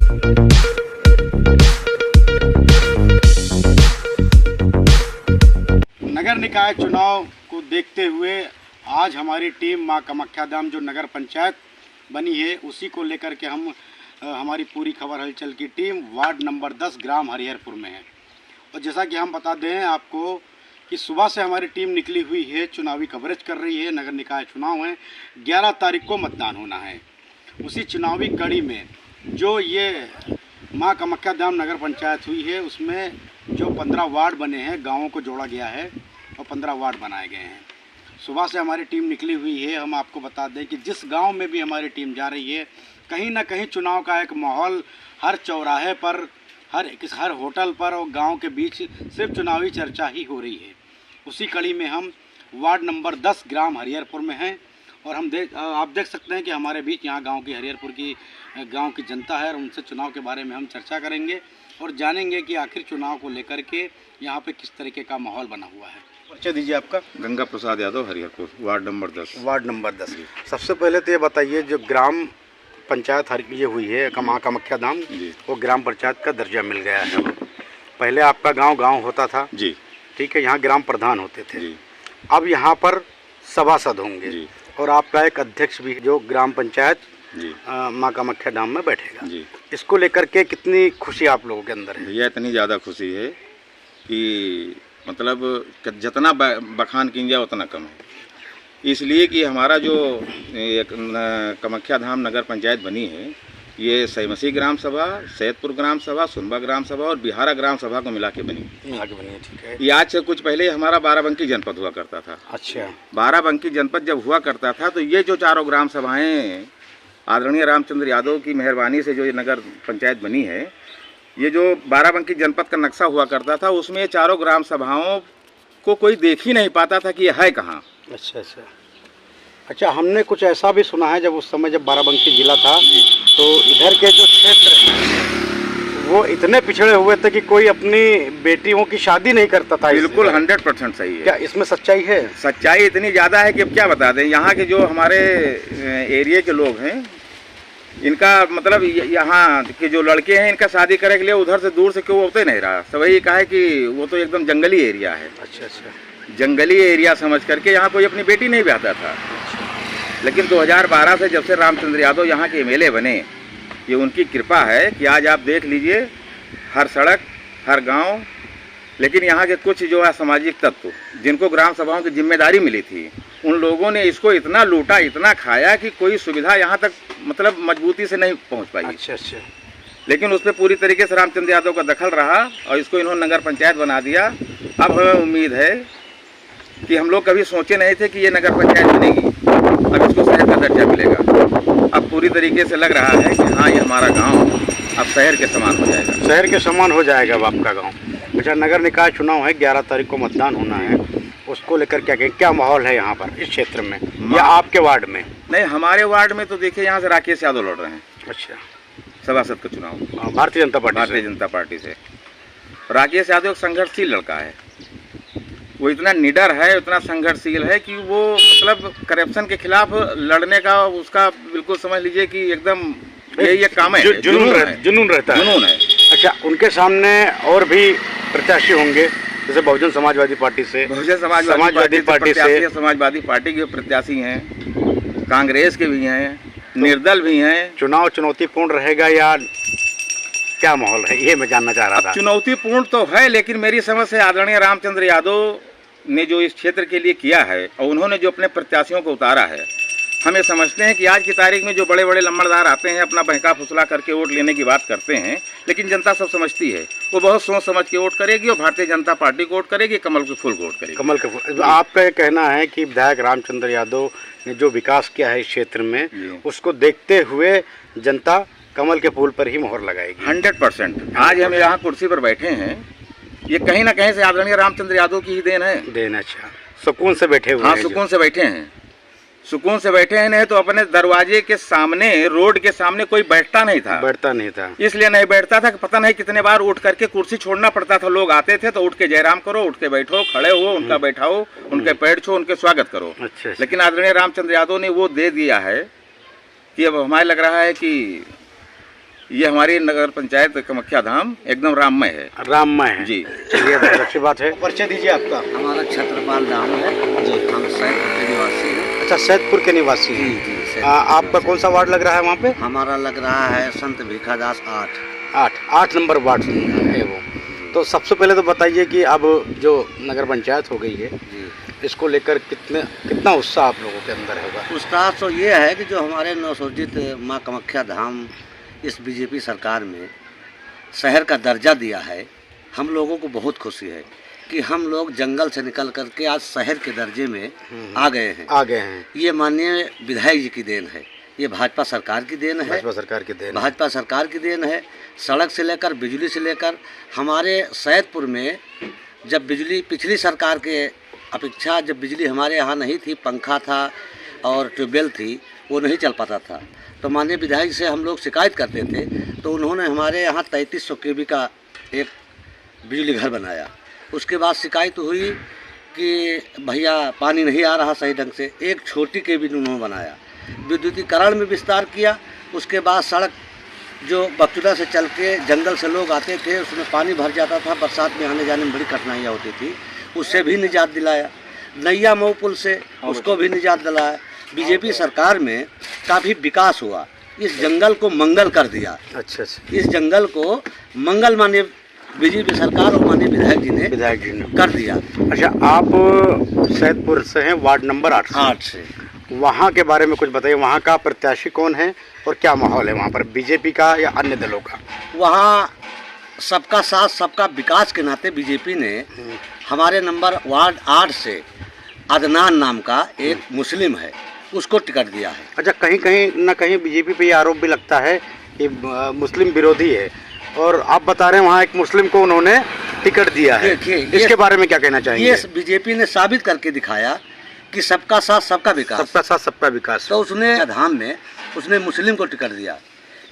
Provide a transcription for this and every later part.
नगर निकाय चुनाव को देखते हुए आज हमारी टीम मां कामाख्या धाम जो नगर पंचायत बनी है उसी को लेकर के हम हमारी पूरी खबर हलचल की टीम वार्ड नंबर 10 ग्राम हरिहरपुर में है। और जैसा कि हम बता दें आपको कि सुबह से हमारी टीम निकली हुई है, चुनावी कवरेज कर रही है। नगर निकाय चुनाव है, 11 तारीख को मतदान होना है। उसी चुनावी कड़ी में जो ये मां कामाख्या धाम नगर पंचायत हुई है उसमें जो 15 वार्ड बने हैं, गाँवों को जोड़ा गया है और 15 वार्ड बनाए गए हैं। सुबह से हमारी टीम निकली हुई है। हम आपको बता दें कि जिस गांव में भी हमारी टीम जा रही है, कहीं ना कहीं चुनाव का एक माहौल, हर चौराहे पर, हर होटल पर और गांव के बीच सिर्फ चुनावी चर्चा ही हो रही है। उसी कड़ी में हम वार्ड नंबर 10 ग्राम हरिहरपुर में हैं और आप देख सकते हैं कि हमारे बीच यहाँ गांव की हरिहरपुर की गांव की जनता है और उनसे चुनाव के बारे में हम चर्चा करेंगे और जानेंगे कि आखिर चुनाव को लेकर के यहाँ पे किस तरीके का माहौल बना हुआ है। परिचय दीजिए आपका। Ganga Prasad Yadav, Hariharpur, ward number 10। Ward number 10। सबसे पहले तो ये बताइए, जो ग्राम पंचायत ये हुई है मां कामाख्या धाम, वो ग्राम पंचायत का दर्जा मिल गया है। पहले आपका गांव होता था जी, ठीक है, यहाँ ग्राम प्रधान होते थे जी। अब यहाँ पर सभासद होंगे जी। और आपका एक अध्यक्ष भी जो ग्राम पंचायत मां कामाख्या धाम में बैठेगा जी। इसको लेकर के कितनी खुशी आप लोगों के अंदर है? भैया इतनी ज़्यादा खुशी है कि मतलब जितना बखान कीजिए उतना कम है। इसलिए कि हमारा जो कामाख्या धाम नगर पंचायत बनी है, ये सैमसी ग्राम सभा, सैदपुर ग्राम सभा, सुनबा ग्राम सभा और बिहारा ग्राम सभा को मिला के बनी है। ठीक है। ये आज से कुछ पहले हमारा बाराबंकी जनपद हुआ करता था। अच्छा। बाराबंकी जनपद जब हुआ करता था तो ये जो चारों ग्राम सभाएं आदरणीय रामचंद्र यादव की मेहरबानी से जो ये नगर पंचायत बनी है, ये जो बाराबंकी जनपद का नक्शा हुआ करता था उसमें ये चारों ग्राम सभाओं को कोई देख ही नहीं पाता था कि ये है कहाँ। अच्छा, हमने कुछ ऐसा भी सुना है, जब उस समय जब बाराबंकी जिला था तो इधर के जो क्षेत्र वो इतने पिछड़े हुए थे कि कोई अपनी बेटियों की शादी नहीं करता था। बिल्कुल 100% सही है। क्या इसमें सच्चाई है? सच्चाई इतनी ज़्यादा है कि अब क्या बता दें। यहाँ के जो हमारे एरिया के लोग हैं, इनका मतलब यहाँ के जो लड़के हैं, इनका शादी करने के लिए उधर से दूर से क्यों होते नहीं रहा। सब यही कहा है कि वो तो एकदम जंगली एरिया है। अच्छा। जंगली एरिया समझ करके यहाँ कोई अपनी बेटी नहीं ब्याहता था। लेकिन 2012 से जब से रामचंद्र यादव यहाँ के एमएलए बने, ये उनकी कृपा है कि आज आप देख लीजिए हर सड़क, हर गांव। लेकिन यहाँ के कुछ जो है सामाजिक तत्व, जिनको ग्राम सभाओं की जिम्मेदारी मिली थी, उन लोगों ने इसको इतना लूटा, इतना खाया कि कोई सुविधा यहाँ तक मतलब मजबूती से नहीं पहुँच पाई। अच्छा। लेकिन उस पर पूरी तरीके से रामचंद्र यादव का दखल रहा और इसको इन्होंने नगर पंचायत बना दिया। अब हमें उम्मीद है कि हम लोग कभी सोचे नहीं थे कि ये नगर पंचायत बनेगी, अब इसको शहर का दर्जा मिलेगा। अब पूरी तरीके से लग रहा है कि हाँ, ये हमारा गांव अब शहर के समान हो जाएगा। शहर के समान हो जाएगा अब आपका गांव। अच्छा, नगर निकाय चुनाव है, 11 तारीख को मतदान होना है, उसको लेकर क्या माहौल है यहाँ पर इस क्षेत्र में या आपके वार्ड में? नहीं, हमारे वार्ड में तो देखिए यहाँ से राकेश यादव लड़ रहे हैं। अच्छा। सभासद का चुनाव भारतीय जनता पार्टी से। राकेश यादव एक संघर्षशील लड़का है। वो इतना निडर है, इतना संघर्षशील है कि वो मतलब करप्शन के खिलाफ लड़ने का उसका बिल्कुल समझ लीजिए कि एकदम यही एक काम है। जुनून रहता है। जुनून है। अच्छा, उनके सामने और भी प्रत्याशी होंगे, जैसे बहुजन समाजवादी पार्टी से, समाजवादी पार्टी के प्रत्याशी हैं, कांग्रेस के भी हैं, निर्दल भी हैं। चुनाव चुनौतीपूर्ण रहेगा या क्या माहौल है, ये मैं जानना चाह रहा था। चुनौतीपूर्ण तो है, लेकिन मेरी समझ से आदरणीय रामचंद्र यादव ने जो इस क्षेत्र के लिए किया है और उन्होंने जो अपने प्रत्याशियों को उतारा है, हम ये समझते हैं कि आज की तारीख में जो बड़े बड़े लम्बड़दार आते हैं, अपना बहका फुसला करके वोट लेने की बात करते हैं, लेकिन जनता सब समझती है, वो बहुत सोच समझ के वोट करेगी और भारतीय जनता पार्टी को वोट करेगी, कमल के फूल को वोट करेगी। कमल के फूल। आपका ये कहना है कि विधायक रामचंद्र यादव ने जो विकास किया है इस क्षेत्र में, उसको देखते हुए जनता कमल के फूल पर ही मोहर लगाएगी? 100%। आज हम यहाँ कुर्सी पर बैठे हैं, ये कहीं ना कहीं से आदरणीय रामचंद्र यादव की ही देन है। अच्छा, सुकून से बैठे हुए? हाँ, सुकून से बैठे हैं। सुकून से बैठे हैं, नहीं तो अपने दरवाजे के सामने, रोड के सामने कोई बैठता नहीं था। इसलिए नहीं बैठता था कि पता नहीं कितने बार उठ करके कुर्सी छोड़ना पड़ता था। लोग आते थे तो उठ के जयराम करो, उठ के बैठो, खड़े हो, उनका बैठाओ, उनके पैर छो, उनके स्वागत करो। अच्छा। लेकिन आदरणीय रामचंद्र यादव ने वो दे दिया है कि अब हमें लग रहा है कि ये हमारी नगर पंचायत कामाख्या धाम एकदम राममय है। राममय है जी। चलिए, बहुत अच्छी बात है। परिचय दीजिए आपका। हमारा छत्रपाल धाम है जी, हम सैदपुर के निवासी हैं। अच्छा, सैदपुर के निवासी हैं। जी जी, सैदपुर आपका कौन सा वार्ड लग रहा है वहाँ पे? हमारा लग रहा है संत भिखादास 8 नंबर वार्ड है वो। तो सबसे पहले तो बताइए कि अब जो नगर पंचायत हो गई है, जी। इसको लेकर कितना उत्साह आप लोगों के अंदर होगा? उत्साह तो ये है कि जो हमारे नवसर्जित माँ कामाख्या धाम इस बीजेपी सरकार में शहर का दर्जा दिया है, हम लोगों को बहुत खुशी है कि हम लोग जंगल से निकल करके आज शहर के दर्जे में आ गए हैं। ये माननीय विधायक जी की देन है, ये भाजपा सरकार की देन है। भाजपा सरकार की देन है। सड़क से लेकर बिजली से लेकर हमारे सैदपुर में जब बिजली पिछली सरकार के अपेक्षा जब बिजली हमारे यहाँ नहीं थी, पंखा था और ट्यूबवेल थी, वो नहीं चल पाता था। तो माननीय विधायक से हम लोग शिकायत करते थे, तो उन्होंने हमारे यहाँ 3300 केवी का एक बिजली घर बनाया। उसके बाद शिकायत हुई कि भैया पानी नहीं आ रहा सही ढंग से, एक छोटी केवी उन्होंने बनाया। विद्युतीकरण में विस्तार किया। उसके बाद सड़क जो बकचुदा से चल के जंगल से लोग आते थे, उसमें पानी भर जाता था, बरसात में आने जाने में बड़ी कठिनाइयाँ होती थी, उससे भी निजात दिलाया। नैया मऊ पुल से उसको भी निजात दिलाया। बीजेपी सरकार में काफ़ी विकास हुआ, इस जंगल को मंगल कर दिया। अच्छा। इस जंगल को मंगल माननीय बीजेपी सरकार और माननीय विधायक जी ने कर दिया। अच्छा, आप सैदपुर से हैं, वार्ड नंबर 8 से। वहाँ के बारे में कुछ बताइए, वहाँ का प्रत्याशी कौन है और क्या माहौल है वहाँ पर, बीजेपी का या अन्य दलों का? वहाँ सबका साथ सबका विकास के नाते बीजेपी ने हमारे नंबर वार्ड 8 से अदनान नाम का एक मुस्लिम है, उसको टिकट दिया है। अच्छा, कहीं न कहीं बीजेपी पे ये आरोप भी लगता है कि मुस्लिम विरोधी है, और आप बता रहे हैं वहाँ एक मुस्लिम को उन्होंने टिकट दिया है। इसके बारे में क्या कहना चाहेंगे? ये बीजेपी ने साबित करके दिखाया कि सबका साथ सबका विकास। तो उसने धाम में उसने मुस्लिम को टिकट दिया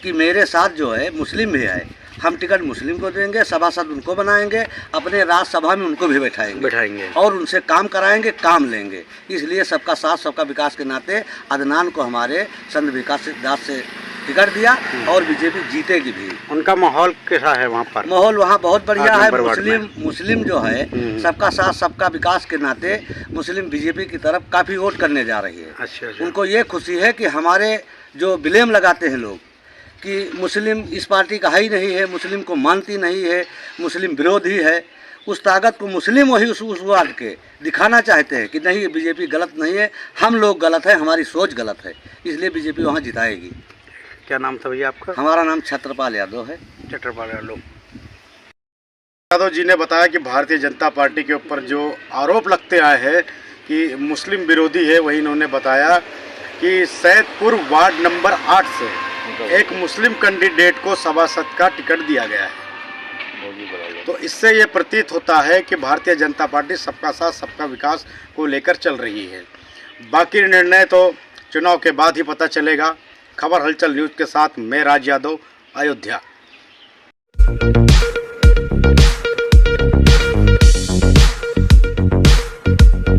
कि मेरे साथ जो है मुस्लिम भी है, हम टिकट मुस्लिम को देंगे, सभासद उनको बनाएंगे, अपने राज्यसभा में उनको भी बैठाएंगे और उनसे काम कराएंगे, काम लेंगे। इसलिए सबका साथ सबका विकास के नाते अदनान को हमारे संत विकास दास से टिकट दिया और बीजेपी जीतेगी भी। उनका माहौल कैसा है वहाँ पर? माहौल वहाँ बहुत बढ़िया है। मुस्लिम जो है सबका साथ सबका विकास के नाते मुस्लिम बीजेपी की तरफ काफ़ी वोट करने जा रही है। अच्छा। उनको ये खुशी है कि हमारे जो ब्लेम लगाते हैं लोग कि मुस्लिम इस पार्टी का है ही नहीं है, मुस्लिम को मानती नहीं है, मुस्लिम विरोधी है, उस ताकत को मुस्लिम वही उस वार्ड के दिखाना चाहते हैं कि नहीं, ये बीजेपी गलत नहीं है, हम लोग गलत है, हमारी सोच गलत है, इसलिए बीजेपी वहाँ जिताएगी। क्या नाम था भैया आपका? हमारा नाम छत्रपाल यादव है। यादव जी ने बताया कि भारतीय जनता पार्टी के ऊपर जो आरोप लगते आए हैं कि मुस्लिम विरोधी है, वही इन्होंने बताया कि सैदपुर वार्ड नंबर 8 से एक मुस्लिम कैंडिडेट को सभासद का टिकट दिया गया है। तो इससे ये प्रतीत होता है कि भारतीय जनता पार्टी सबका साथ सबका विकास को लेकर चल रही है। बाकी निर्णय तो चुनाव के बाद ही पता चलेगा। खबर हलचल न्यूज़ के साथ मैं राज यादव, अयोध्या।